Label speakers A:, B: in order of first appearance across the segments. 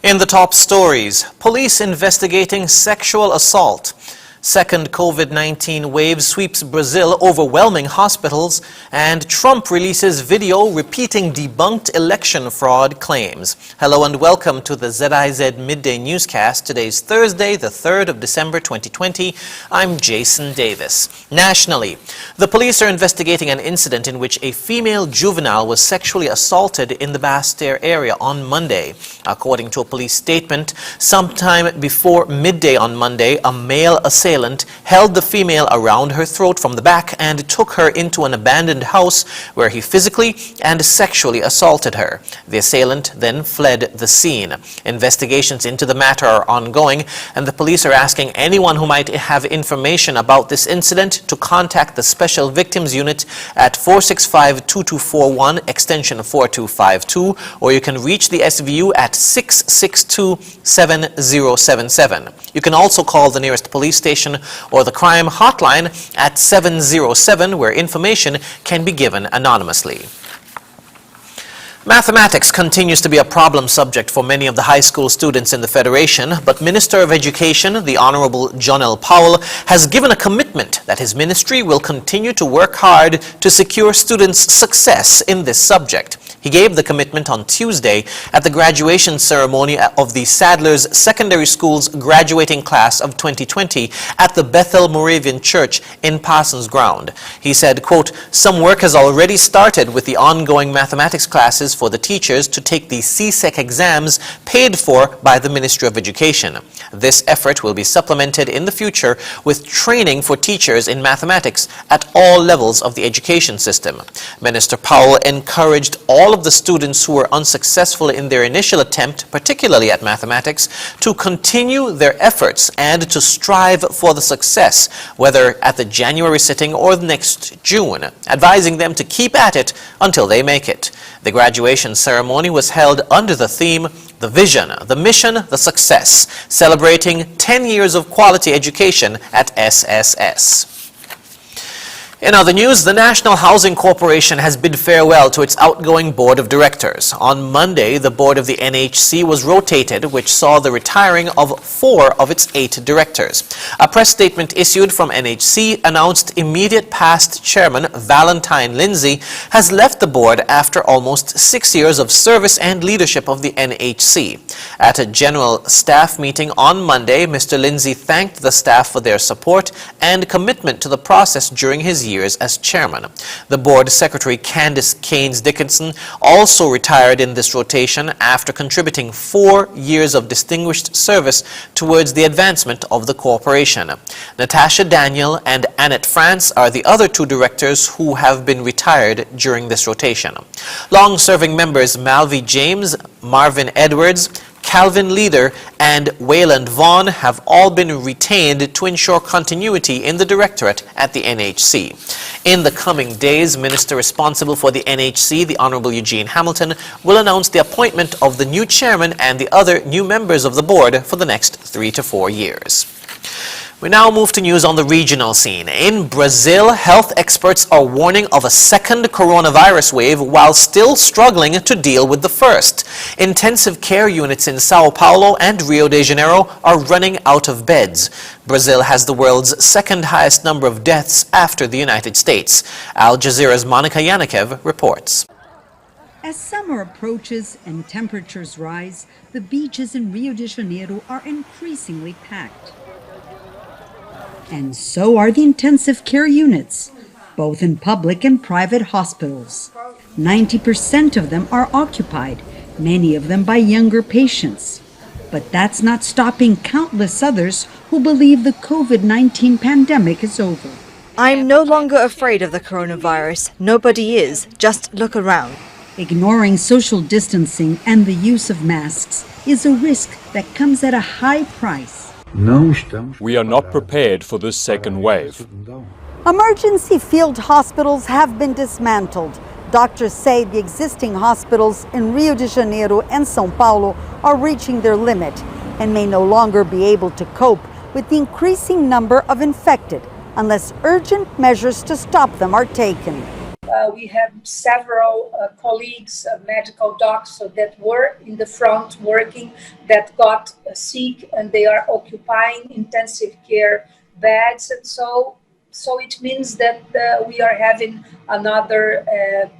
A: In the top stories, police investigating sexual assault. Second COVID-19 wave sweeps Brazil, overwhelming hospitals, and Trump releases video repeating debunked election fraud claims. Hello and welcome to the ZIZ Midday newscast. Today's Thursday, the 3rd of December 2020. I'm Jason Davis. Nationally, the police are investigating an incident in which a female juvenile was sexually assaulted in the Bastille area on Monday. According to a police statement, sometime before midday on Monday, a male assailant held the female around her throat from the back and took her into an abandoned house where he physically and sexually assaulted her. The assailant then fled the scene. Investigations into the matter are ongoing, and the police are asking anyone who might have information about this incident to contact the Special Victims Unit at 465-2241 extension 4252, or you can reach the SVU at 662-7077. You can also call the nearest police station or the crime hotline at 707, where information can be given anonymously. Mathematics continues to be a problem subject for many of the high school students in the Federation, but Minister of Education, the Honorable John L. Powell, has given a commitment that his ministry will continue to work hard to secure students' success in this subject. He gave the commitment on Tuesday at the graduation ceremony of the Sadler's Secondary School's graduating class of 2020 at the Bethel Moravian Church in Parsons Ground. He said, quote, "Some work has already started with the ongoing mathematics classes for the teachers to take the CSEC exams paid for by the Ministry of Education. This effort will be supplemented in the future with training for teachers in mathematics at all levels of the education system." Minister Powell encouraged all of the students who were unsuccessful in their initial attempt, particularly at mathematics, to continue their efforts and to strive for the success, whether at the January sitting or the next June, advising them to keep at it until they make it. The graduation ceremony was held under the theme, "The Vision, the Mission, the Success," celebrating 10 years of quality education at SSS. In other news, the National Housing Corporation has bid farewell to its outgoing board of directors. On Monday, the board of the NHC was rotated, which saw the retiring of 4 of its 8 directors. A press statement issued from NHC announced immediate past chairman Valentine Lindsay has left the board after almost 6 years of service and leadership of the NHC. At a general staff meeting on Monday, Mr. Lindsay thanked the staff for their support and commitment to the process during his years as chairman. The board secretary Candace Keynes Dickinson also retired in this rotation after contributing 4 years of distinguished service towards the advancement of the corporation. Natasha Daniel and Annette France are the other 2 directors who have been retired during this rotation. Long-serving members Malvi James, Marvin Edwards, Calvin Leader, and Wayland Vaughn have all been retained to ensure continuity in the directorate at the NHC. In the coming days, Minister responsible for the NHC, the Honorable Eugene Hamilton, will announce the appointment of the new chairman and the other new members of the board for the next 3 to 4 years. We now move to news on the regional scene. In Brazil, health experts are warning of a second coronavirus wave while still struggling to deal with the first. Intensive care units in Sao Paulo and Rio de Janeiro are running out of beds. Brazil has the world's second highest number of deaths after the United States. Al Jazeera's Monica Yanikev reports.
B: As summer approaches and temperatures rise, the beaches in Rio de Janeiro are increasingly packed. And so are the intensive care units, both in public and private hospitals. 90% of them are occupied, many of them by younger patients. But that's not stopping countless others who believe the COVID-19 pandemic is over.
C: I'm no longer afraid of the coronavirus. Nobody is. Just look around.
B: Ignoring social distancing and the use of masks is a risk that comes at a high price.
D: We are not prepared for this second wave.
E: Emergency field hospitals have been dismantled. Doctors say the existing hospitals in Rio de Janeiro and São Paulo are reaching their limit and may no longer be able to cope with the increasing number of infected unless urgent measures to stop them are taken.
F: we have several colleagues, medical doctors that were in the front working that got sick, and they are occupying intensive care beds. And so it means that we are having another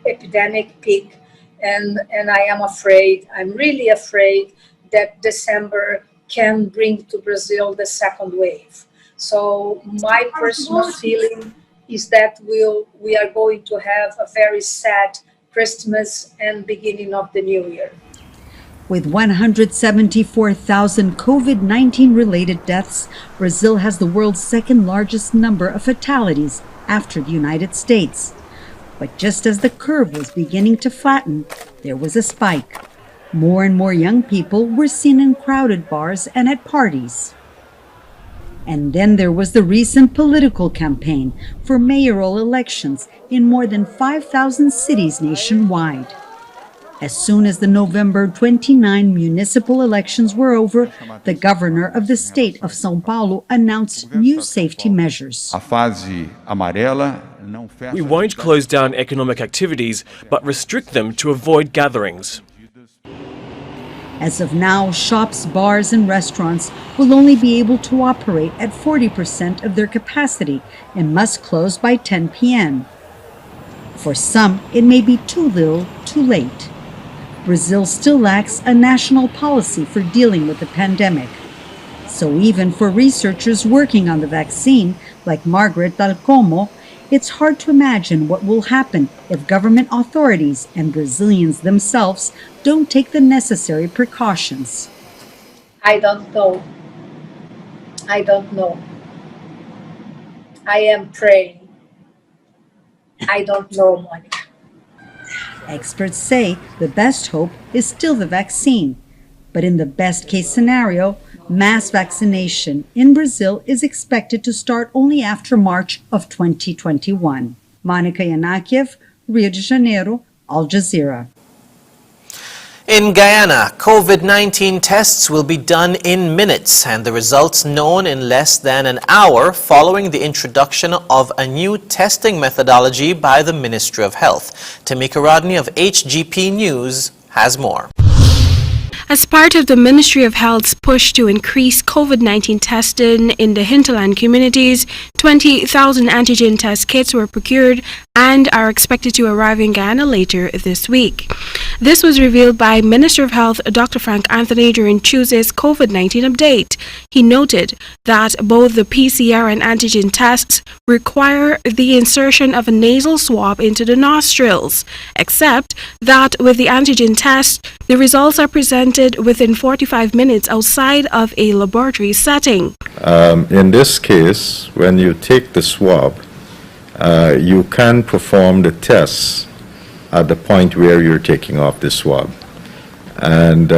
F: epidemic peak. And I am afraid, I'm really afraid that December can bring to Brazil the second wave. So my personal feeling is that we are going to have a very sad Christmas and beginning of the new year.
B: With 174,000 COVID-19 related deaths, Brazil has the world's second largest number of fatalities after the United States. But just as the curve was beginning to flatten, there was a spike. More and more young people were seen in crowded bars and at parties. And then there was the recent political campaign for mayoral elections in more than 5,000 cities nationwide. As soon as the November 29 municipal elections were over, the governor of the state of São Paulo announced new safety measures.
G: We won't close down economic activities, but restrict them to avoid gatherings.
B: As of now, shops, bars, and restaurants will only be able to operate at 40% of their capacity and must close by 10 p.m. For some, it may be too little, too late. Brazil still lacks a national policy for dealing with the pandemic. So even for researchers working on the vaccine, like Margaret Dalcomo, it's hard to imagine what will happen if government authorities and Brazilians themselves don't take the necessary precautions.
F: I don't know. I don't know. I am praying. I don't know, Monica.
B: Experts say the best hope is still the vaccine. But in the best case scenario, mass vaccination in Brazil is expected to start only after March of 2021. Monica Yanakiev, Rio de Janeiro, Al Jazeera.
A: In Guyana, COVID-19 tests will be done in minutes and the results known in less than an hour following the introduction of a new testing methodology by the Ministry of Health. Tamika Rodney of HGP News has more.
H: As part of the Ministry of Health's push to increase COVID-19 testing in the hinterland communities, 20,000 antigen test kits were procured and are expected to arrive in Guyana later this week. This was revealed by Minister of Health Dr. Frank Anthony during Tuesday's COVID-19 update. He noted that both the PCR and antigen tests require the insertion of a nasal swab into the nostrils, except that with the antigen test, the results are presented within 45 minutes outside of a laboratory setting.
I: In this case, when you take the swab, you can perform the tests at the point where you're taking off the swab. And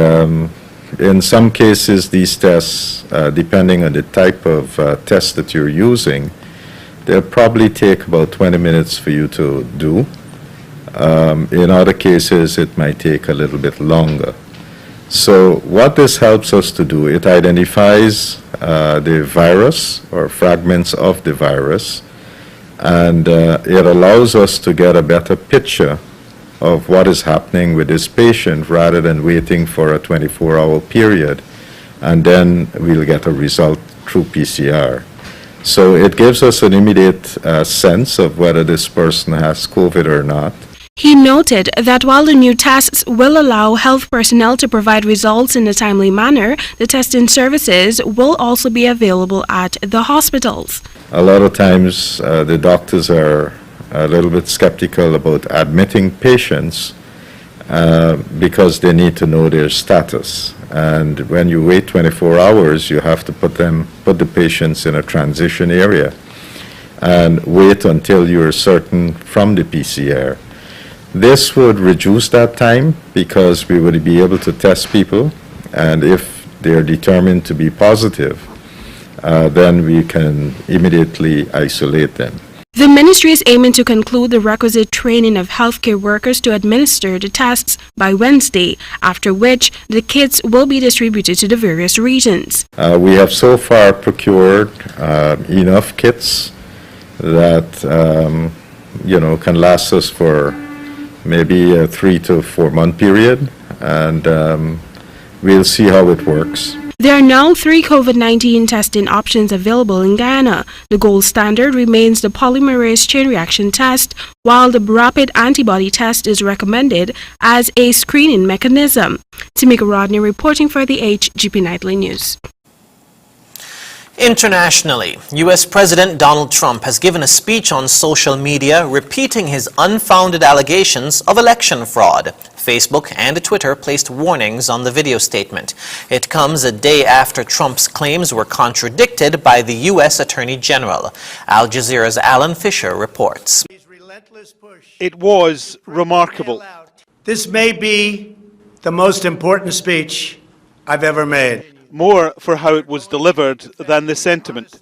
I: in some cases, these tests, depending on the type of test that you're using, they'll probably take about 20 minutes for you to do. In other cases, it might take a little bit longer. So what this helps us to do, it identifies the virus or fragments of the virus, and it allows us to get a better picture of what is happening with this patient rather than waiting for a 24-hour period, and then we'll get a result through PCR. So it gives us an immediate sense of whether this person has COVID or not.
H: He noted that while the new tests will allow health personnel to provide results in a timely manner, the testing services will also be available at the hospitals.
I: A lot of times the doctors are a little bit skeptical about admitting patients because they need to know their status. And when you wait 24 hours, you have to put the patients in a transition area and wait until you're certain from the PCR. This would reduce that time because we would be able to test people, and if they're determined to be positive, then we can immediately isolate them.
H: The ministry is aiming to conclude the requisite training of healthcare workers to administer the tests by Wednesday, after which the kits will be distributed to the various regions.
I: We have so far procured enough kits that can last us for maybe a 3 to 4 month period, and we'll see how it works.
H: There are now 3 COVID-19 testing options available in Guyana. The gold standard remains the polymerase chain reaction test, while the rapid antibody test is recommended as a screening mechanism. Tamika Rodney reporting for the HGP Nightly News.
A: Internationally, U.S. President Donald Trump has given a speech on social media repeating his unfounded allegations of election fraud. Facebook and Twitter placed warnings on the video statement. It comes a day after Trump's claims were contradicted by the U.S. Attorney General. Al Jazeera's Alan Fisher reports.
J: It was remarkable.
K: This may be the most important speech I've ever made.
J: More for how it was delivered than the sentiment.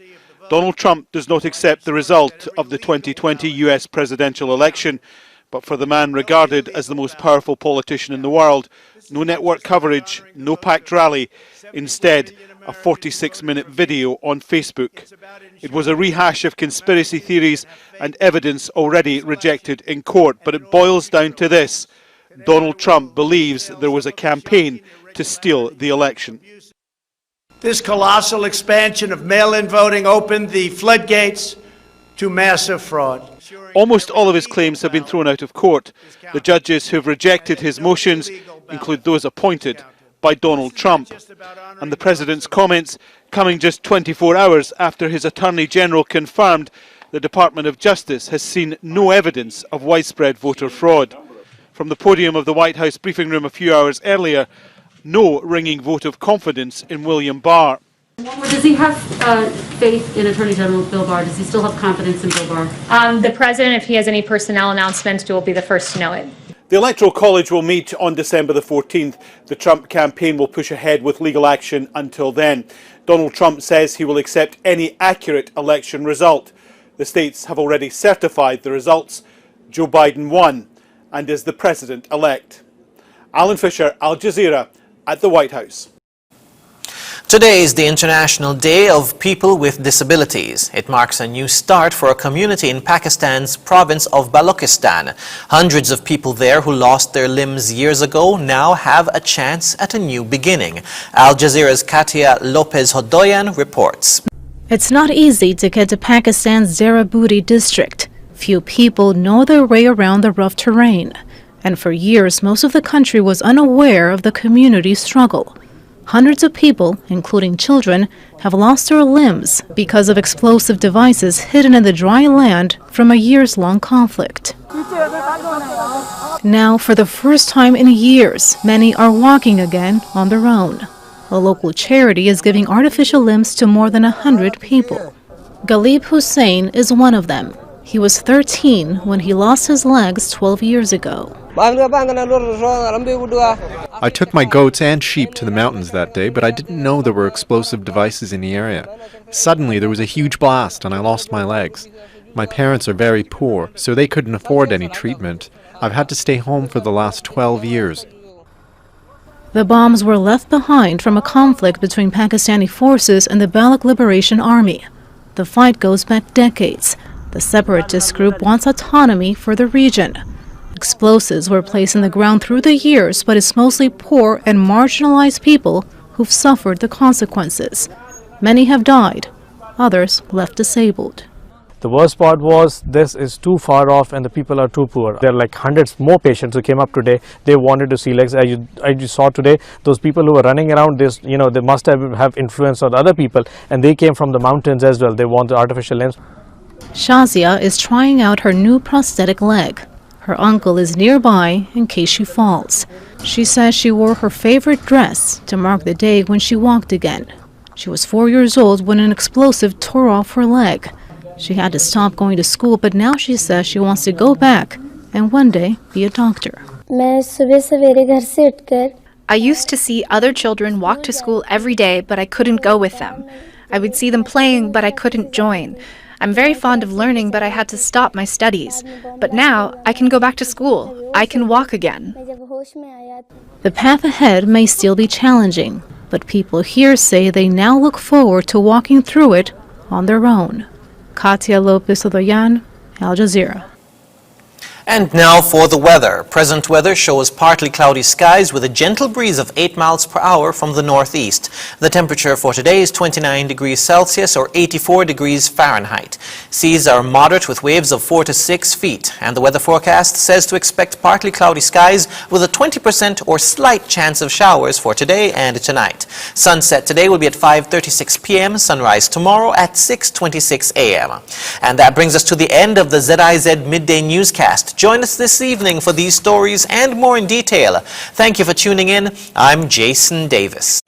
J: Donald Trump does not accept the result of the 2020 US presidential election, but for the man regarded as the most powerful politician in the world, no network coverage, no packed rally, instead a 46-minute video on Facebook. It was a rehash of conspiracy theories and evidence already rejected in court, but it boils down to this: Donald Trump believes there was a campaign to steal the election.
K: This colossal expansion of mail-in voting opened the floodgates to massive fraud.
J: Almost all of his claims have been thrown out of court. The judges who have rejected his motions include those appointed by Donald Trump. And the president's comments coming just 24 hours after his Attorney General confirmed the Department of Justice has seen no evidence of widespread voter fraud. From the podium of the White House briefing room a few hours earlier, no ringing vote of confidence in William Barr.
L: Does he have faith in Attorney General Bill Barr? Does he still have confidence in Bill Barr?
M: The president, if he has any personnel announcement, will be the first to know it.
J: The Electoral College will meet on December the 14th. The Trump campaign will push ahead with legal action until then. Donald Trump says he will accept any accurate election result. The states have already certified the results. Joe Biden won and is the president-elect. Alan Fisher, Al Jazeera, at the White House.
A: Today is the International Day of People with Disabilities. It marks a new start for a community in Pakistan's province of Balochistan. Hundreds of people there who lost their limbs years ago now have a chance at a new beginning. Al Jazeera's Katia Lopez Hodoyan reports.
N: It's not easy to get to Pakistan's Zarabudi district. Few people know their way around the rough terrain. And for years, most of the country was unaware of the community's struggle. Hundreds of people, including children, have lost their limbs because of explosive devices hidden in the dry land from a years-long conflict. Now, for the first time in years, many are walking again on their own. A local charity is giving artificial limbs to more than 100 people. Ghalib Hussain is one of them. He was 13 when he lost his legs 12 years ago.
O: I took my goats and sheep to the mountains that day, but I didn't know there were explosive devices in the area. Suddenly there was a huge blast and I lost my legs. My parents are very poor, so they couldn't afford any treatment. I've had to stay home for the last 12 years.
N: The bombs were left behind from a conflict between Pakistani forces and the Baloch Liberation Army. The fight goes back decades. The separatist group wants autonomy for the region. Explosives were placed in the ground through the years, but it's mostly poor and marginalized people who've suffered the consequences. Many have died, others left disabled.
P: The worst part was this is too far off and the people are too poor. There are like hundreds more patients who came up today. They wanted to see legs. As you saw today, those people who were running around, they must have influence on other people, and they came from the mountains as well. They want the artificial limbs.
N: Shazia is trying out her new prosthetic leg. Her uncle is nearby in case she falls. She says she wore her favorite dress to mark the day when she walked again. She was 4 years old when an explosive tore off her leg. She had to stop going to school, but now she says she wants to go back and one day be a doctor.
Q: I used to see other children walk to school every day, but I couldn't go with them. I would see them playing, but I couldn't join. I'm very fond of learning, but I had to stop my studies. But now I can go back to school. I can walk again.
N: The path ahead may still be challenging, but people here say they now look forward to walking through it on their own. Katia Lopez Odoyan, Al Jazeera.
A: And now for the weather. Present weather shows partly cloudy skies with a gentle breeze of 8 miles per hour from the northeast. The temperature for today is 29 degrees Celsius or 84 degrees Fahrenheit. Seas are moderate with waves of 4 to 6 feet. And the weather forecast says to expect partly cloudy skies with a 20% or slight chance of showers for today and tonight. Sunset today will be at 5:36 p.m. Sunrise tomorrow at 6:26 a.m. And that brings us to the end of the ZIZ Midday Newscast. Join us this evening for these stories and more in detail. Thank you for tuning in. I'm Jason Davis.